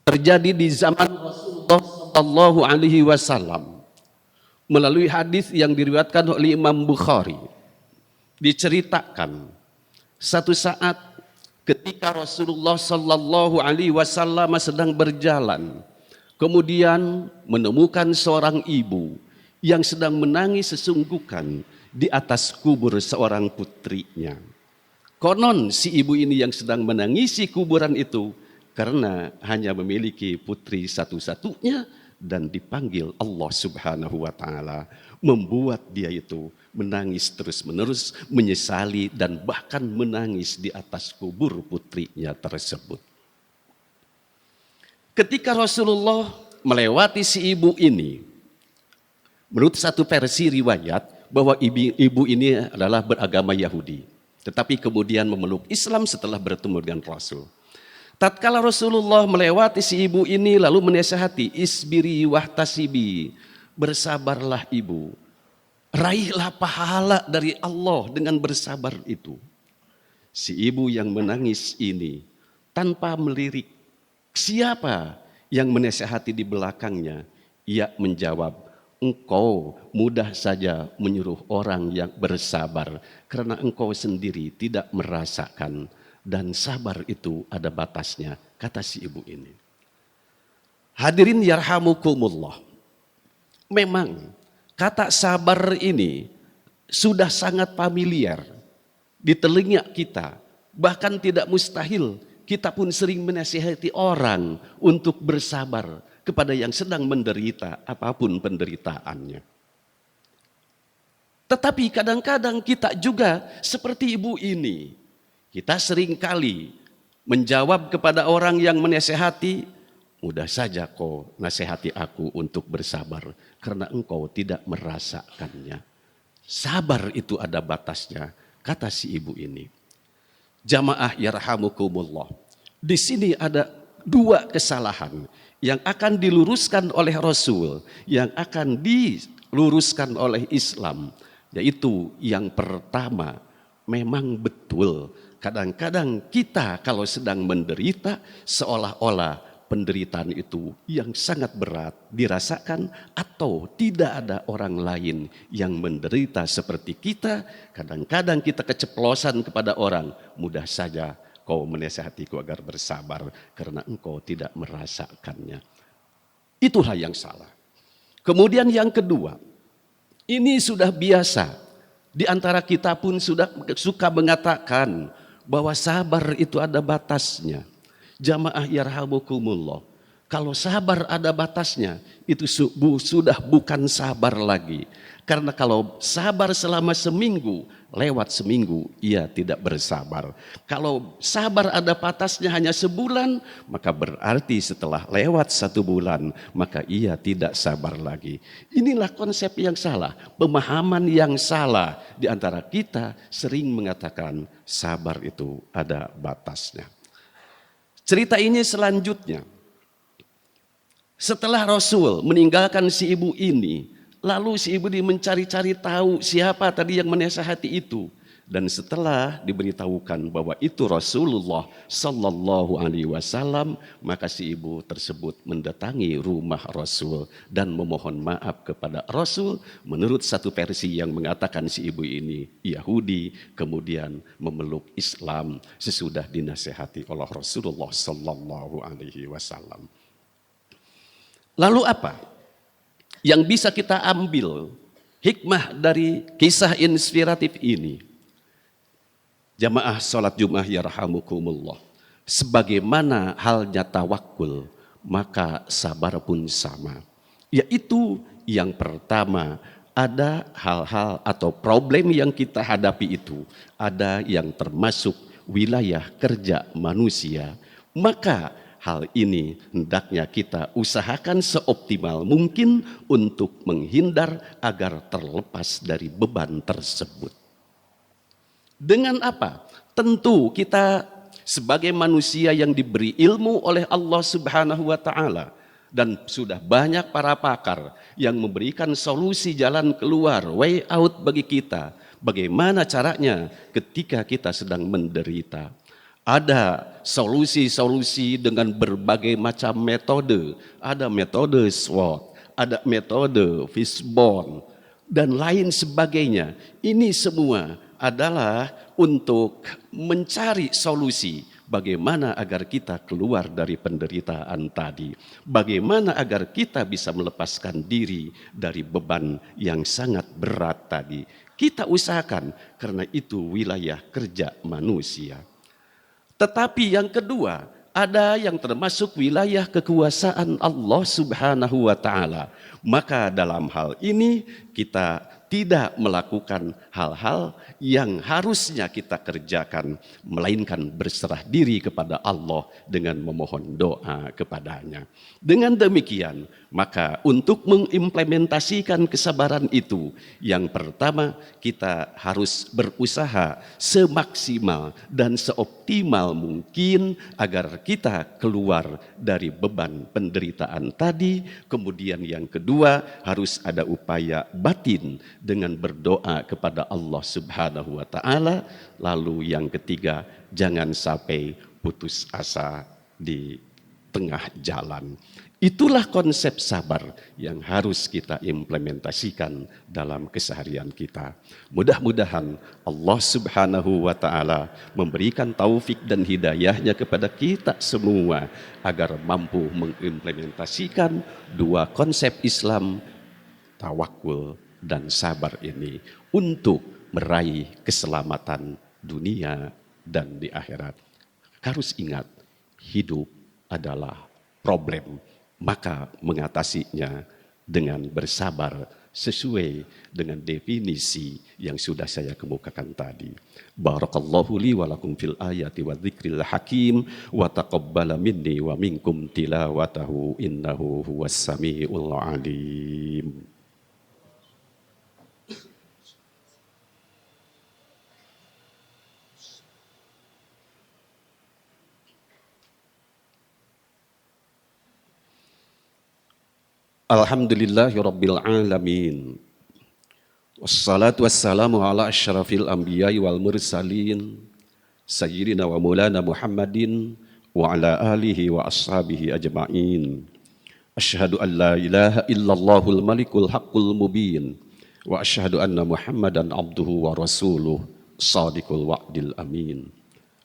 terjadi di zaman Rasulullah Shallallahu Alaihi Wasallam melalui hadis yang diriwayatkan oleh Imam Bukhari. Diceritakan satu saat ketika Rasulullah Shallallahu Alaihi Wasallam sedang berjalan, kemudian menemukan seorang ibu yang sedang menangis sesungguhkan di atas kubur seorang putrinya. Konon si ibu ini yang sedang menangisi kuburan itu karena hanya memiliki putri satu-satunya dan dipanggil Allah Subhanahu wa taala, membuat dia itu menangis terus-menerus, menyesali dan bahkan menangis di atas kubur putrinya tersebut. Ketika Rasulullah melewati si ibu ini, menurut satu versi riwayat bahwa ibu ini adalah beragama Yahudi, tetapi kemudian memeluk Islam setelah bertemu dengan Rasul. Tatkala Rasulullah melewati si ibu ini lalu menasihati, isbiri wahtasibi, bersabarlah ibu, raihlah pahala dari Allah dengan bersabar itu. Si ibu yang menangis ini tanpa melirik siapa yang menasihati di belakangnya, ia menjawab, engkau mudah saja menyuruh orang yang bersabar karena engkau sendiri tidak merasakan. Dan sabar itu ada batasnya, kata si ibu ini. Hadirin yarhamukumullah. Memang kata sabar ini sudah sangat familiar di telinga kita. Bahkan tidak mustahil kita pun sering menasihati orang untuk bersabar kepada yang sedang menderita apapun penderitaannya. Tetapi kadang-kadang kita juga seperti ibu ini. Kita sering kali menjawab kepada orang yang menasehati, mudah saja kau nasihati aku untuk bersabar karena engkau tidak merasakannya. Sabar itu ada batasnya, kata si ibu ini. Jamaah yarhamukumullah. Di sini ada dua kesalahan yang akan diluruskan oleh Rasul, yang akan diluruskan oleh Islam, yaitu yang pertama, memang betul kadang-kadang kita kalau sedang menderita seolah-olah penderitaan itu yang sangat berat dirasakan atau tidak ada orang lain yang menderita seperti kita. Kadang-kadang kita keceplosan kepada orang, mudah saja kau menasihatiku agar bersabar karena engkau tidak merasakannya. Itulah yang salah. Kemudian yang kedua, ini sudah biasa. Di antara kita pun sudah suka mengatakan bahwa sabar itu ada batasnya. Jamaah yarhamukumullah. Kalau sabar ada batasnya, itu sudah bukan sabar lagi. Karena kalau sabar selama seminggu, lewat seminggu ia tidak bersabar. Kalau sabar ada batasnya hanya sebulan, maka berarti setelah lewat 1 bulan, maka ia tidak sabar lagi. Inilah konsep yang salah, pemahaman yang salah di antara kita sering mengatakan sabar itu ada batasnya. Cerita ini selanjutnya. Setelah Rasul meninggalkan si ibu ini, lalu si ibu ini mencari-cari tahu siapa tadi yang menasihati itu. Dan setelah diberitahukan bahwa itu Rasulullah Sallallahu Alaihi Wasallam, maka si ibu tersebut mendatangi rumah Rasul dan memohon maaf kepada Rasul. Menurut satu versi yang mengatakan si ibu ini Yahudi, kemudian memeluk Islam sesudah dinasihati oleh Rasulullah Sallallahu Alaihi Wasallam. Lalu apa yang bisa kita ambil hikmah dari kisah inspiratif ini? Jamaah salat Jumat yarhamukumullah. Sebagaimana halnya tawakul, maka sabar pun sama. Yaitu yang pertama, ada hal-hal atau problem yang kita hadapi itu, ada yang termasuk wilayah kerja manusia. Maka hal ini hendaknya kita usahakan seoptimal mungkin untuk menghindar agar terlepas dari beban tersebut. Dengan apa? Tentu kita sebagai manusia yang diberi ilmu oleh Allah Subhanahu wa taala dan sudah banyak para pakar yang memberikan solusi jalan keluar, way out bagi kita. Bagaimana caranya ketika kita sedang menderita? Ada solusi-solusi dengan berbagai macam metode. Ada metode SWOT, ada metode Fishbone, dan lain sebagainya. Ini semua adalah untuk mencari solusi. Bagaimana agar kita keluar dari penderitaan tadi. Bagaimana agar kita bisa melepaskan diri dari beban yang sangat berat tadi. Kita usahakan, karena itu wilayah kerja manusia. Tetapi yang kedua, ada yang termasuk wilayah kekuasaan Allah Subhanahu wa taala. Maka dalam hal ini kita tidak melakukan hal-hal yang harusnya kita kerjakan, melainkan berserah diri kepada Allah dengan memohon doa kepadanya. Dengan demikian, maka untuk mengimplementasikan kesabaran itu, yang pertama kita harus berusaha semaksimal dan seoptimal mungkin agar kita keluar dari beban penderitaan tadi. Kemudian yang kedua, harus ada upaya batin dengan berdoa kepada Allah Subhanahu wa taala. Lalu yang ketiga, jangan sampai putus asa di tengah jalan. Itulah konsep sabar yang harus kita implementasikan dalam keseharian kita. Mudah-mudahan Allah Subhanahu wa taala memberikan taufik dan hidayahnya kepada kita semua agar mampu mengimplementasikan dua konsep Islam, tawakul dan sabar ini, untuk meraih keselamatan dunia dan di akhirat. Harus ingat, hidup adalah problem, maka mengatasinya dengan bersabar sesuai dengan definisi yang sudah saya kemukakan tadi. Barakallahu li wa lakum fil ayati wa dzikril hakim wa taqabbala minni wa minkum tilawatahu innahu huwas samiul alim. Alhamdulillahirabbil alamin. Wassalatu wassalamu ala asyrafil anbiya'i wal mursalin sayyidina wa maulana Muhammadin wa ala alihi wa ashabihi ajma'in. Asyhadu an la ilaha illallahul malikul haqqul mubin wa asyhadu anna Muhammadan abduhu wa rasuluh shadiqul wa'dil amin.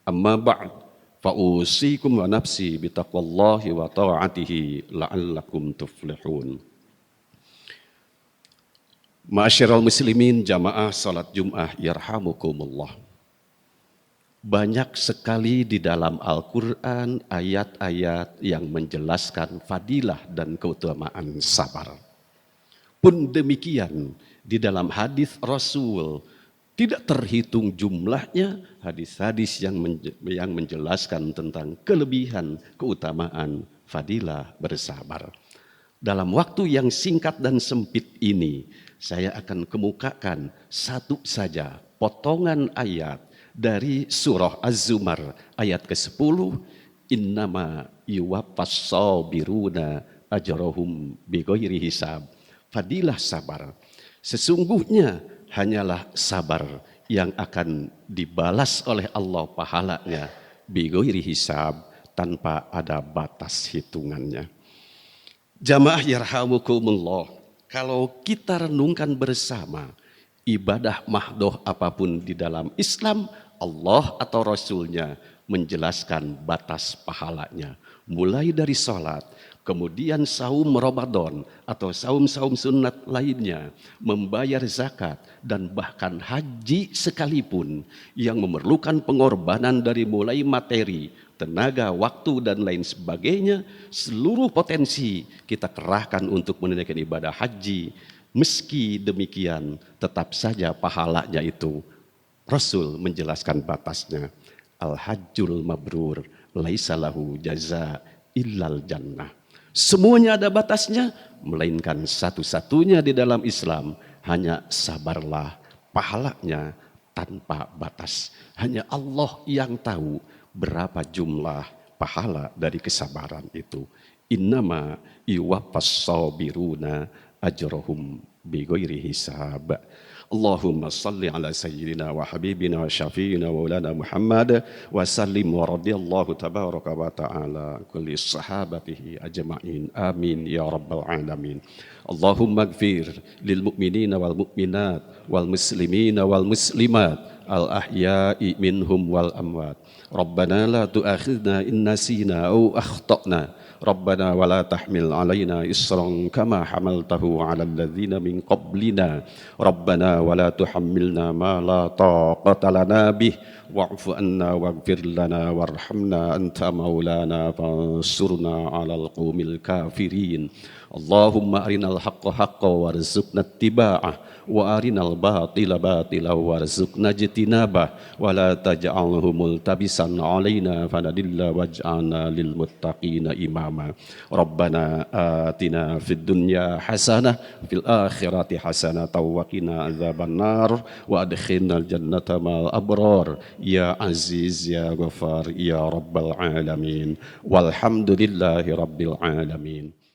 Amma ba'd. Fa'usikum wa nafsi bitaqwallahi wa ta'atihi la'allakum tuflihun. Ma'asyiral muslimin, jamaah salat Jum'ah yarhamukumullah. Banyak sekali di dalam Al-Quran ayat-ayat yang menjelaskan fadilah dan keutamaan sabar. Pun demikian di dalam hadis Rasul, tidak terhitung jumlahnya hadis-hadis yang menjelaskan tentang kelebihan, keutamaan, fadilah bersabar. Dalam waktu yang singkat dan sempit ini, saya akan kemukakan satu saja potongan ayat dari surah Az-Zumar ayat ke-10. Innama yuwaffas sabiruna ajrahum bighairi hisab. Fadilah sabar. Sesungguhnya hanyalah sabar yang akan dibalas oleh Allah pahalanya bighairi hisab, tanpa ada batas hitungannya. Jamaah yarhamukumullah, kalau kita renungkan bersama, ibadah mahdoh apapun di dalam Islam, Allah atau Rasulnya menjelaskan batas pahalanya. Mulai dari sholat, kemudian saum Ramadan atau saum-saum sunat lainnya, membayar zakat, dan bahkan haji sekalipun yang memerlukan pengorbanan dari mulai materi, tenaga, waktu, dan lain sebagainya, seluruh potensi kita kerahkan untuk menunaikan ibadah haji. Meski demikian, tetap saja pahalanya itu Rasul menjelaskan batasnya. Al-hajjul mabrur laisa lahu jaza illal jannah. Semuanya ada batasnya, melainkan satu-satunya di dalam Islam, hanya sabarlah, pahalanya tanpa batas. Hanya Allah yang tahu berapa jumlah pahala dari kesabaran itu. Innama yuwaffas sabiruna ajrohum bighairi hisab. Allahumma salli ala sayyidina wa habibina wa syafi'ina wa ulana Muhammad wa sallim wa radiyallahu tabaraka wa ta'ala kulli sahabatihi ajma'in amin ya rabbal alamin. Allahumma gfir lil mu'minina wal mu'minat wal muslimina wal muslimat al ahya'i minhum wal amwat. Rabbana la tu'akhidna in nasina au akhtana. Rabbana wa la tahmil alaina isran kama hamaltahu ala alladhina min qablina. Rabbana wa la tuhammilna ma la taqata lana bih wa'fu anna waghfir lana warhamna anta maulana fansurna 'alal qaumil kafirin. Allahumma arinal haqqa haqqan warzuqna ittiba'ah wa arinal batila batila warzuqna ijtinabah wa la taj'alhu multabisan 'alaina fanadilla waj'alna lil muttaqina imama. Rabbana atina fid dunya hasanah fil akhirati hasanah wa qina adzabannar wa adkhilnal jannata mal abrar ya aziz ya ghafar ya rabbal alamin walhamdulillahi rabbil alamin.